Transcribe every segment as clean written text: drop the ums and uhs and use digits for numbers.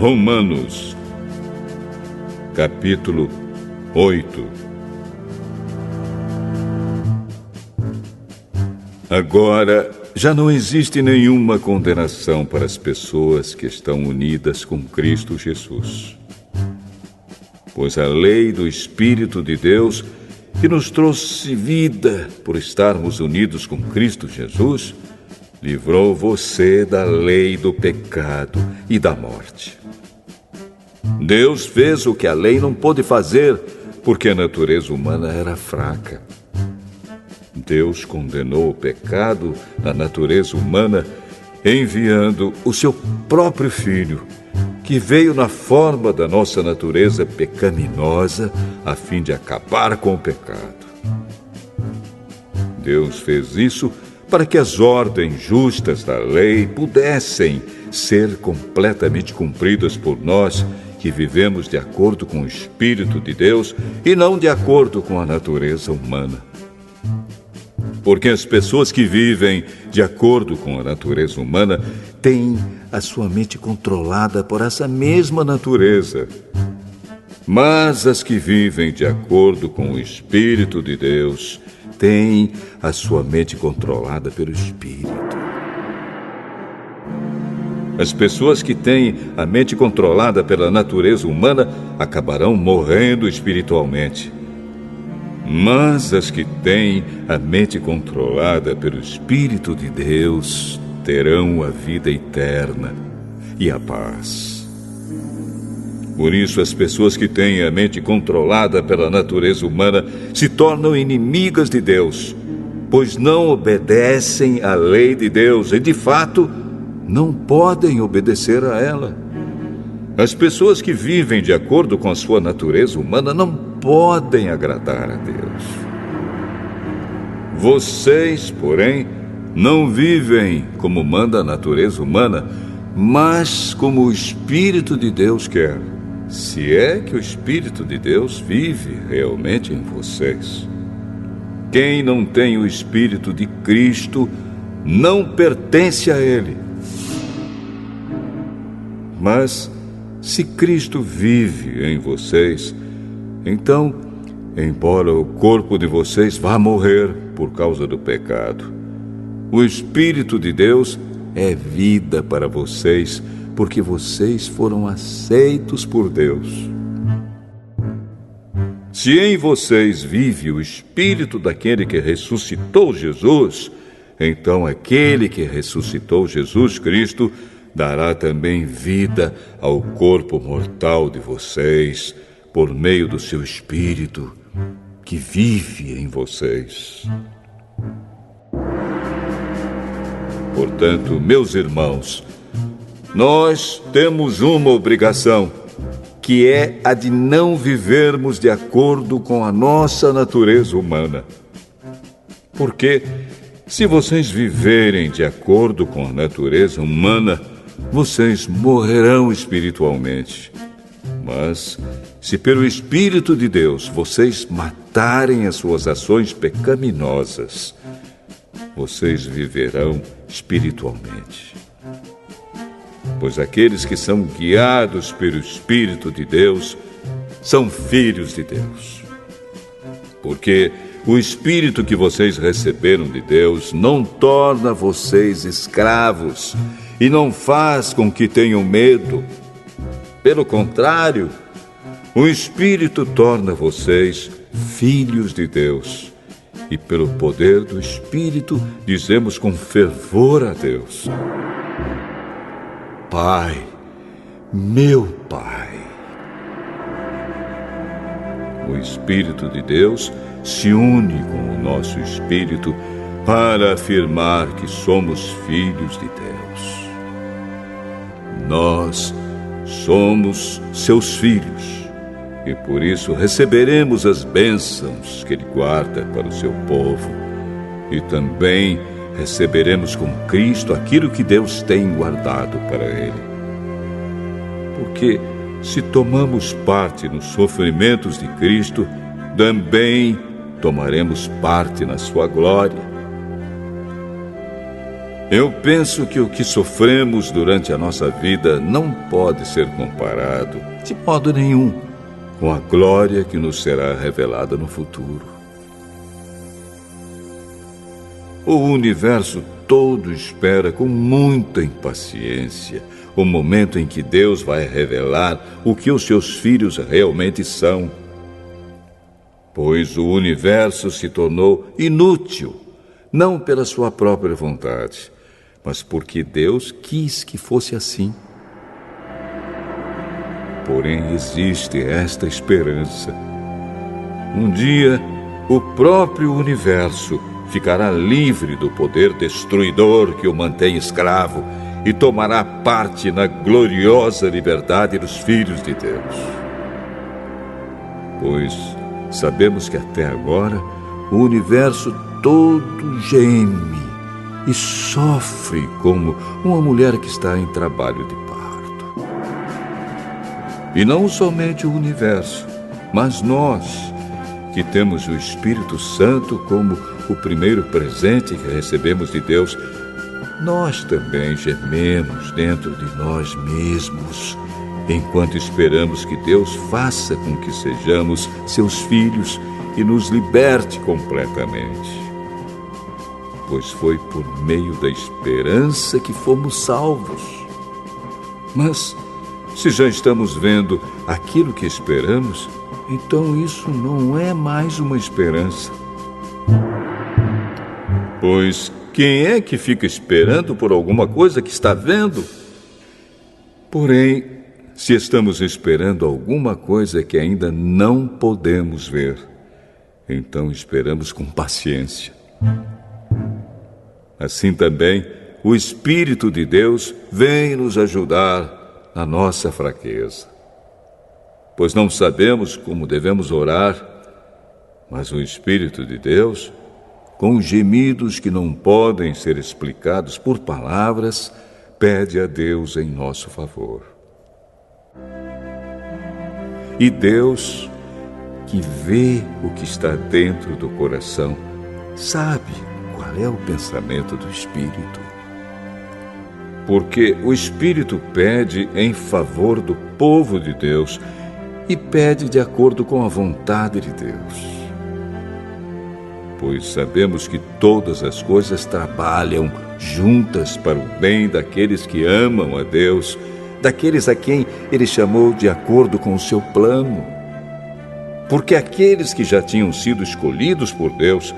Romanos, capítulo 8. Agora, já não existe nenhuma condenação para as pessoas que estão unidas com Cristo Jesus. Pois a lei do Espírito de Deus, que nos trouxe vida por estarmos unidos com Cristo Jesus, livrou você da lei do pecado e da morte. Deus fez o que a lei não pôde fazer, porque a natureza humana era fraca. Deus condenou o pecado na natureza humana, enviando o seu próprio Filho, que veio na forma da nossa natureza pecaminosa, a fim de acabar com o pecado. Deus fez isso para que as ordens justas da lei pudessem ser completamente cumpridas por nós, que vivemos de acordo com o Espírito de Deus e não de acordo com a natureza humana. Porque as pessoas que vivem de acordo com a natureza humana têm a sua mente controlada por essa mesma natureza. Mas as que vivem de acordo com o Espírito de Deus têm a sua mente controlada pelo Espírito. As pessoas que têm a mente controlada pela natureza humana acabarão morrendo espiritualmente. Mas as que têm a mente controlada pelo Espírito de Deus terão a vida eterna e a paz. Por isso, as pessoas que têm a mente controlada pela natureza humana se tornam inimigas de Deus, pois não obedecem à lei de Deus e, de fato, não podem obedecer a ela. As pessoas que vivem de acordo com a sua natureza humana não podem agradar a Deus. Vocês, porém, não vivem como manda a natureza humana, mas como o Espírito de Deus quer, se é que o Espírito de Deus vive realmente em vocês. Quem não tem o Espírito de Cristo não pertence a Ele. Mas, se Cristo vive em vocês, então, embora o corpo de vocês vá morrer por causa do pecado, o Espírito de Deus é vida para vocês, porque vocês foram aceitos por Deus. Se em vocês vive o Espírito daquele que ressuscitou Jesus, então aquele que ressuscitou Jesus Cristo dará também vida ao corpo mortal de vocês, por meio do seu Espírito, que vive em vocês. Portanto, meus irmãos, nós temos uma obrigação, que é a de não vivermos de acordo com a nossa natureza humana. Porque, se vocês viverem de acordo com a natureza humana, vocês morrerão espiritualmente. Mas, se pelo Espírito de Deus vocês matarem as suas ações pecaminosas, vocês viverão espiritualmente. Pois aqueles que são guiados pelo Espírito de Deus são filhos de Deus. Porque o Espírito que vocês receberam de Deus não torna vocês escravos e não faz com que tenham medo. Pelo contrário, o Espírito torna vocês filhos de Deus. E pelo poder do Espírito dizemos com fervor a Deus: Pai, meu Pai. O Espírito de Deus se une com o nosso espírito para afirmar que somos filhos de Deus. Nós somos seus filhos e por isso receberemos as bênçãos que Ele guarda para o seu povo e também receberemos com Cristo aquilo que Deus tem guardado para Ele. Porque se tomamos parte nos sofrimentos de Cristo, também tomaremos parte na sua glória. Eu penso que o que sofremos durante a nossa vida não pode ser comparado, de modo nenhum, com a glória que nos será revelada no futuro. O universo todo espera com muita impaciência o momento em que Deus vai revelar o que os seus filhos realmente são. Pois o universo se tornou inútil, não pela sua própria vontade, mas porque Deus quis que fosse assim. Porém, existe esta esperança. Um dia, o próprio universo ficará livre do poder destruidor que o mantém escravo e tomará parte na gloriosa liberdade dos filhos de Deus. Pois sabemos que até agora o universo todo geme e sofre como uma mulher que está em trabalho de parto. E não somente o universo, mas nós, que temos o Espírito Santo como o primeiro presente que recebemos de Deus, nós também gememos dentro de nós mesmos, enquanto esperamos que Deus faça com que sejamos seus filhos e nos liberte completamente. Pois foi por meio da esperança que fomos salvos. Mas, se já estamos vendo aquilo que esperamos, então isso não é mais uma esperança. Pois quem é que fica esperando por alguma coisa que está vendo? Porém, se estamos esperando alguma coisa que ainda não podemos ver, então esperamos com paciência. Assim também, o Espírito de Deus vem nos ajudar na nossa fraqueza. Pois não sabemos como devemos orar, mas o Espírito de Deus, com gemidos que não podem ser explicados por palavras, pede a Deus em nosso favor. E Deus, que vê o que está dentro do coração, sabe qual é o pensamento do Espírito. Porque o Espírito pede em favor do povo de Deus e pede de acordo com a vontade de Deus. Pois sabemos que todas as coisas trabalham juntas para o bem daqueles que amam a Deus, daqueles a quem Ele chamou de acordo com o seu plano. Porque aqueles que já tinham sido escolhidos por Deus,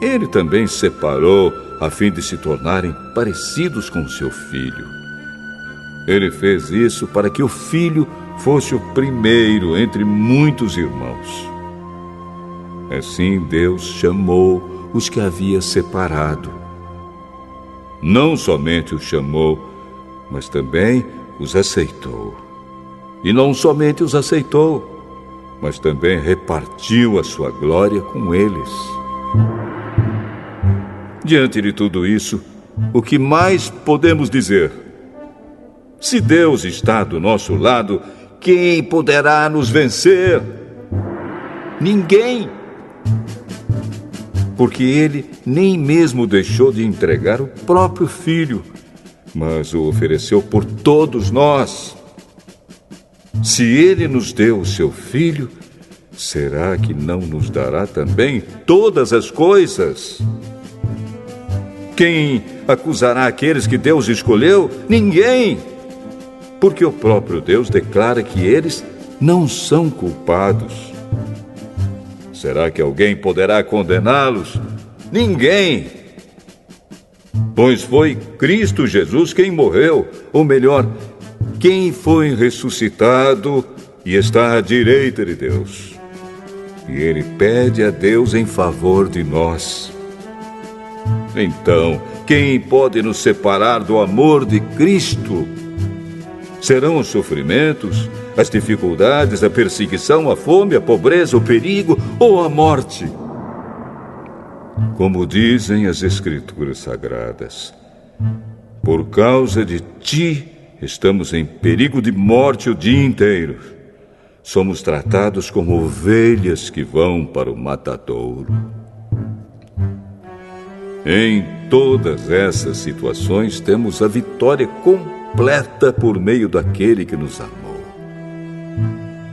Ele também separou a fim de se tornarem parecidos com o seu Filho. Ele fez isso para que o Filho fosse o primeiro entre muitos irmãos. Assim Deus chamou os que havia separado. Não somente os chamou, mas também os aceitou. E não somente os aceitou, mas também repartiu a sua glória com eles. Diante de tudo isso, o que mais podemos dizer? Se Deus está do nosso lado, quem poderá nos vencer? Ninguém! Porque Ele nem mesmo deixou de entregar o próprio Filho, mas o ofereceu por todos nós. Se Ele nos deu o seu Filho, será que não nos dará também todas as coisas? Quem acusará aqueles que Deus escolheu? Ninguém! Porque o próprio Deus declara que eles não são culpados. Será que alguém poderá condená-los? Ninguém! Pois foi Cristo Jesus quem morreu, ou melhor, quem foi ressuscitado e está à direita de Deus. E Ele pede a Deus em favor de nós. Então, quem pode nos separar do amor de Cristo? Serão os sofrimentos, as dificuldades, a perseguição, a fome, a pobreza, o perigo ou a morte? Como dizem as Escrituras Sagradas, por causa de ti estamos em perigo de morte o dia inteiro. Somos tratados como ovelhas que vão para o matadouro. Em todas essas situações, temos a vitória completa por meio daquele que nos amou.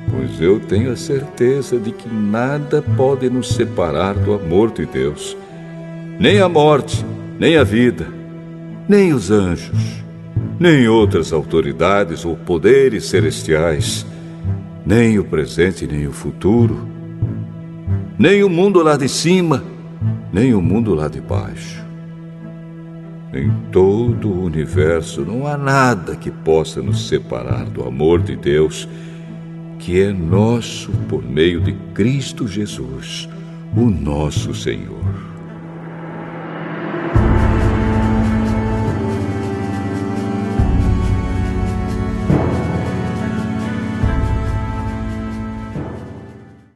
Pois eu tenho a certeza de que nada pode nos separar do amor de Deus. Nem a morte, nem a vida, nem os anjos, nem outras autoridades ou poderes celestiais, nem o presente, nem o futuro, nem o mundo lá de cima, nem o mundo lá de baixo. Em todo o universo não há nada que possa nos separar do amor de Deus, que é nosso por meio de Cristo Jesus, o nosso Senhor.